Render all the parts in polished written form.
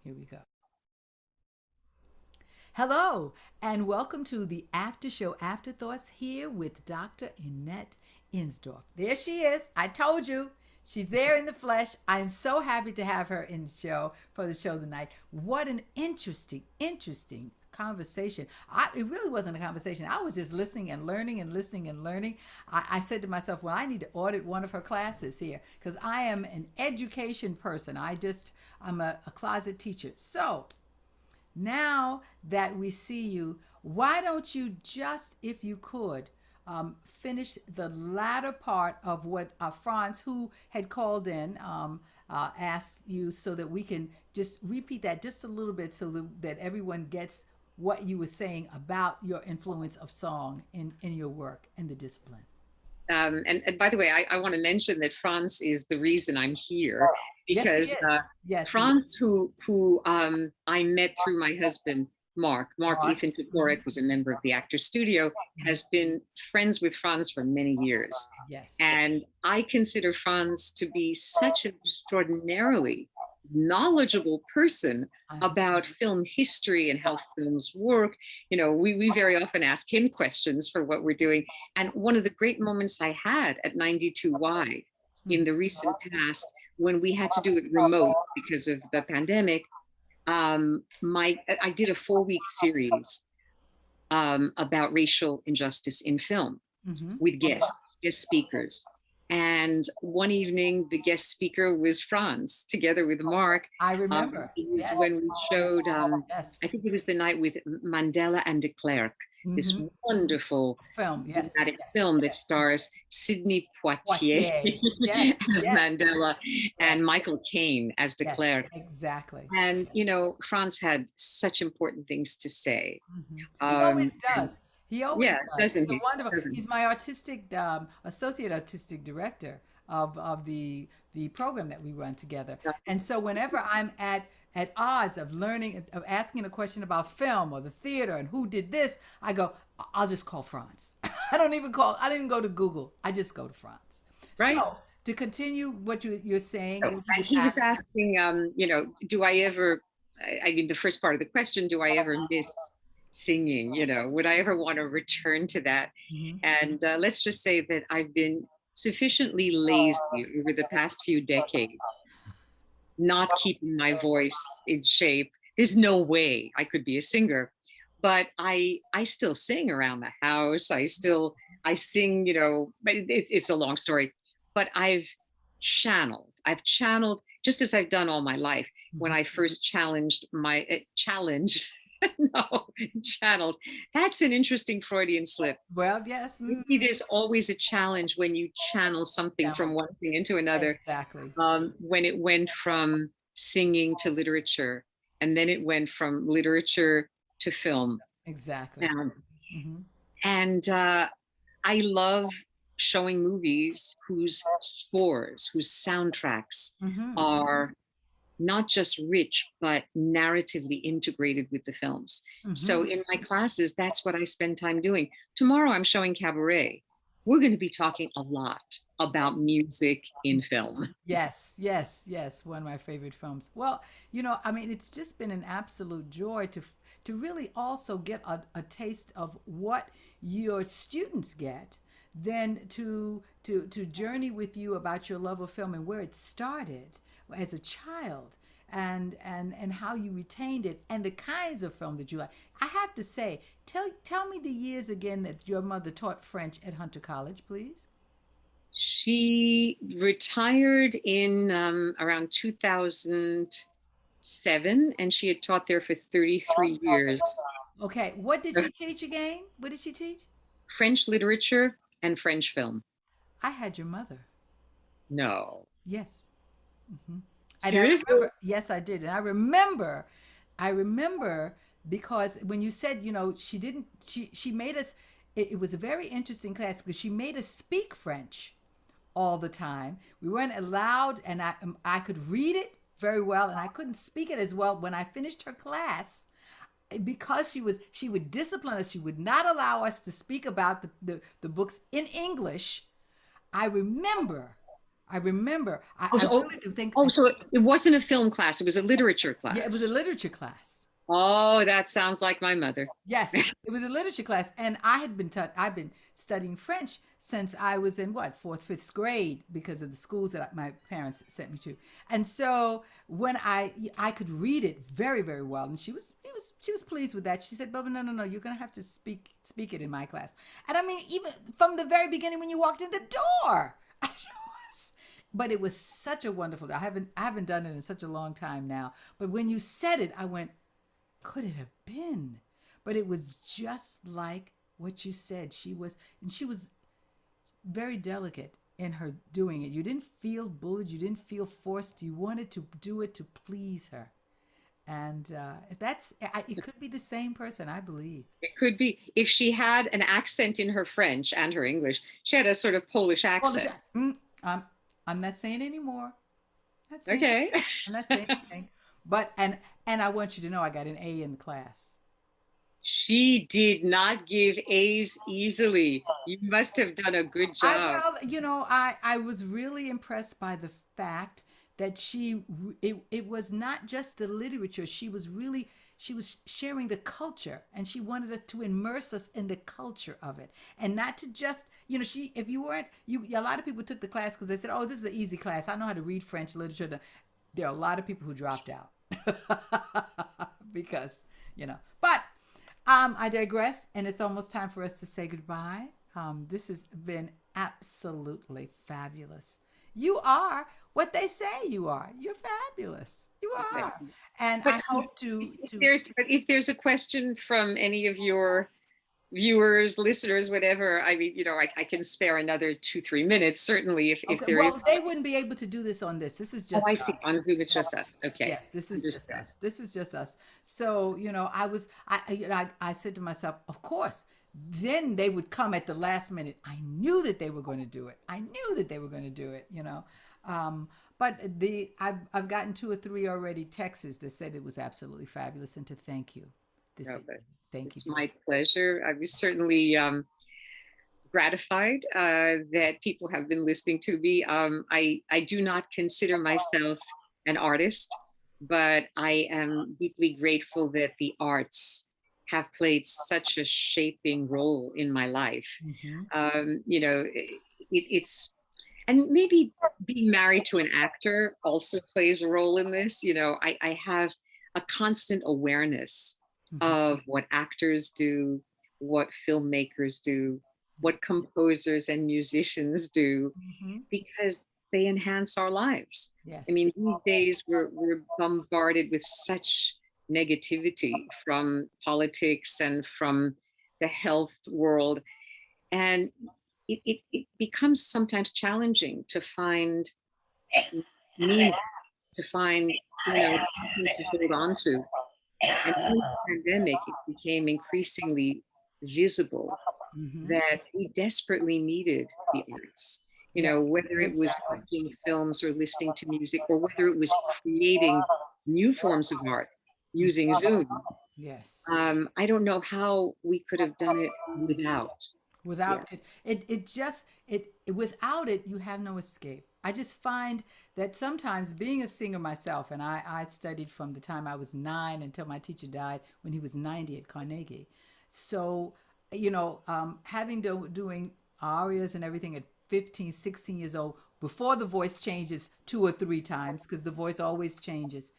Here we go. Hello, and welcome to the After Show Afterthoughts here with Dr. Annette Insdorf. There she is. I told you. She's there in the flesh. I am so happy to have her in the show for the show tonight. What an interesting conversation. It really wasn't a conversation. I was just listening and learning and listening and learning. I said to myself, well, I need to audit one of her classes here because I am an education person. I'm a closet teacher. So now that we see you, why don't you just, if you could, finish the latter part of what Franz, who had called in, asked you so that we can just repeat that just a little bit so that everyone gets what you were saying about your influence of song in your work and the discipline. And by the way, I want to mention that Franz is the reason I'm here Yes, he because is. Yes, he is. Franz, who I met through my husband, Mark Mark. Ethan Tukorek was a member of the Actors Studio, has been friends with Franz for many years. Yes. And I consider Franz to be such an extraordinarily knowledgeable person about film history and how films work. You know, we very often ask him questions for what we're doing. And one of the great moments I had at 92Y in the recent past, when we had to do it remote because of the pandemic, I did a 4-week series about racial injustice in film with guest speakers. And one evening, the guest speaker was Franz, together with Mark. I remember. Yes. When we showed, Yes. I think it was the night with Mandela and de Klerk, this wonderful Film. Yes. dramatic film that stars Sidney Poitier Yes. as Yes. Mandela and Michael Caine as de Yes, Klerk. exactly. And, you know, Franz had such important things to say. He always does. He always Yeah, does. doesn't He's he? wonderful. Doesn't he? He's my associate artistic director of the program that we run together. Yeah. And so whenever I'm at odds of learning, of asking a question about film or the theater and who did this, I go, I'll just call Franz. I don't even go to Google. I just go to Franz. Right. So to continue what you're saying, So, and he was asking, you know, do I ever, I mean, the first part of the question, do I ever miss singing? You know, would I ever want to return to that? And let's just say that I've been sufficiently lazy over the past few decades, not keeping my voice in shape. There's no way I could be a singer, but I still sing around the house. I sing, you know, but it's a long story, but I've channeled just as I've done all my life. When I first challenged, no, channeled. That's an interesting Freudian slip. Well, yes. Maybe there's always a challenge when you channel something from one thing into another. Exactly. When it went from singing to literature, and then it went from literature to film. Exactly. And I love showing movies whose scores, whose soundtracks are not just rich, but narratively integrated with the films. So in my classes, that's what I spend time doing. Tomorrow I'm showing Cabaret. We're going to be talking a lot about music in film. Yes, yes, yes. One of my favorite films. Well, you know, I mean, it's just been an absolute joy to really also get a taste of what your students get, then to journey with you about your love of film and where it started as a child and how you retained it and the kinds of film that you like. I have to say, tell me the years again that your mother taught French at Hunter College, please. She retired in around 2007, and she had taught there for 33 years. Okay, what did she teach again? What did she teach? French literature and French film. I had your mother. No. Yes. Seriously? Yes, I did. And I remember because when you said, you know, she made us, it was a very interesting class because she made us speak French all the time. We weren't allowed, and I could read it very well, and I couldn't speak it as well. When I finished her class, because she would discipline us, she would not allow us to speak about the books in English. I remember I remember. Oh, I oh, really do think. oh, so it wasn't a film class, it was a literature Yeah, it was a class. literature class. Oh, that sounds like my mother. Yes, it was a literature class, and I've been studying French since I was in what fourth, fifth grade because of the schools that my parents sent me to, and so when I could read it very very well, and she was pleased with that. She said, "Bubba, no no no, you're gonna have to speak it in my class." And I mean, even from the very beginning when you walked in the door, but it was such a wonderful. I haven't done it in such a long time now, but when you said it, I went, could it have been? But it was just like what you said. She was very delicate in her doing it. You didn't feel bullied. You didn't feel forced. You wanted to do it to please her. And it could be the same person, I believe. It could be if she had an accent in her French and her English. She had a sort of Polish Well, accent. I'm, I'm not saying anymore. Not saying. Okay. I'm not saying anything. But and I want you to know I got an A in the class. She did not give A's easily. You must have done a good job. I was really impressed by the fact that it was not just the literature. She was sharing the culture, and she wanted us to immerse us in the culture of it, and not to just she if you weren't you a lot of people took the class because they said, oh, this is an easy class, I know how to read French literature. There are a lot of people who dropped out because but I digress, and it's almost time for us to say goodbye. This has been absolutely fabulous. You are what they say you are. You're fabulous. You Okay. are, and But I hope if there's a question from any of your viewers, listeners, whatever, I mean, I can spare another 2, 3 minutes, certainly, if Okay, there well, is. they wouldn't be able to do this on this. This is Oh, just I see. us. On Zoom, it's just us. Okay. Yes, this is just Understood. us. This is just us. So, I said to myself, of course, then they would come at the last minute. I knew that they were going to do it. I knew that they were going to do it. But I've gotten 2 or 3 already texts that said it was absolutely fabulous and to thank you this No, evening. but Thank you. it's my pleasure. I was certainly gratified that people have been listening to me. I do not consider myself an artist, but I am deeply grateful that the arts have played such a shaping role in my life. Mm-hmm. It's and maybe being married to an actor also plays a role in this. I have a constant awareness Mm-hmm. of what actors do, what filmmakers do, what composers and musicians do, Mm-hmm. because they enhance our lives. I Yes. mean, these days we're bombarded with such negativity from politics and from the health world. And it becomes sometimes challenging to find meaning, to find, something to hold on to. And during the pandemic, it became increasingly visible Mm-hmm. that we desperately needed the arts. Yes. Whether it was Exactly. watching films or listening to music, or whether it was creating new forms of art using Zoom. Yes. I don't know how we could have done it without. Yeah. Without without it, you have no escape. I just find that sometimes being a singer myself, and I studied from the time I was 9 until my teacher died when he was 90 at Carnegie. So, having doing arias and everything at 15, 16 years old, before the voice changes 2 or 3 times, because the voice always changes.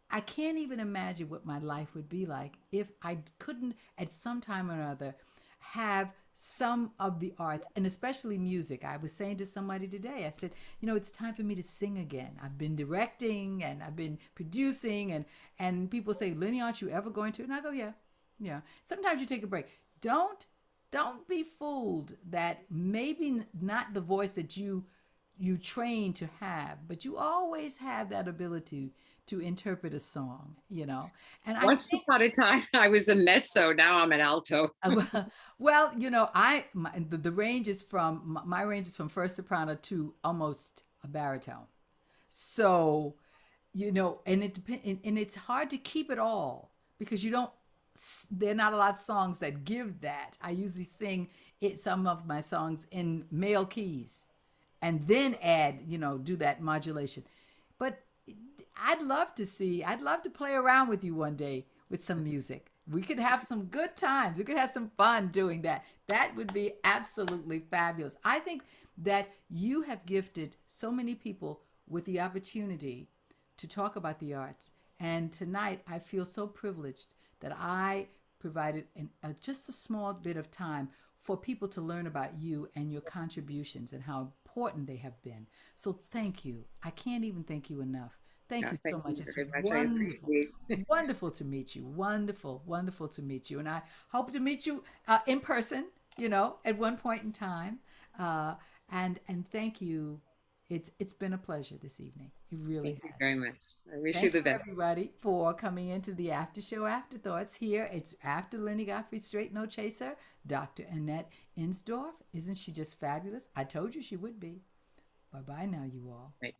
I can't even imagine what my life would be like if I couldn't, at some time or another, have some of the arts, and especially music. I was saying to somebody today, I said, it's time for me to sing again. I've been directing and I've been producing, and people say, Lynnie, aren't you ever going to? And I go, yeah, yeah. Sometimes you take a break. Don't be fooled that maybe not the voice that you train to have, but you always have that ability to interpret a song. And I Once think, upon a time, I was a mezzo. Now I'm an alto. well, the range is from my range is from first soprano to almost a baritone. So, and it depends, and it's hard to keep it all because you don't. There are not a lot of songs that give that. I usually sing some of my songs in male keys, and then add, do that modulation. But I'd love to play around with you one day with some music. We could have some good times. We could have some fun doing that. That would be absolutely fabulous. I think that you have gifted so many people with the opportunity to talk about the arts. And tonight, I feel so privileged that I provided just a small bit of time for people to learn about you and your contributions and how important they have been. So thank you. I can't even thank you enough. Thank you Thank so much. you It's very much. I wonderful, appreciate. wonderful to meet you. Wonderful, wonderful to meet you. And I hope to meet you in person, at one point in time. Uh, and thank you. It's been a pleasure this evening. It really Thank you has. very much. I wish you Thank the you, best. everybody, for coming into the After Show Afterthoughts here. It's after Lynnie Godfrey, Straight No Chaser, Dr. Annette Insdorf. Isn't she just fabulous? I told you she would be. Bye bye now, you all. Right.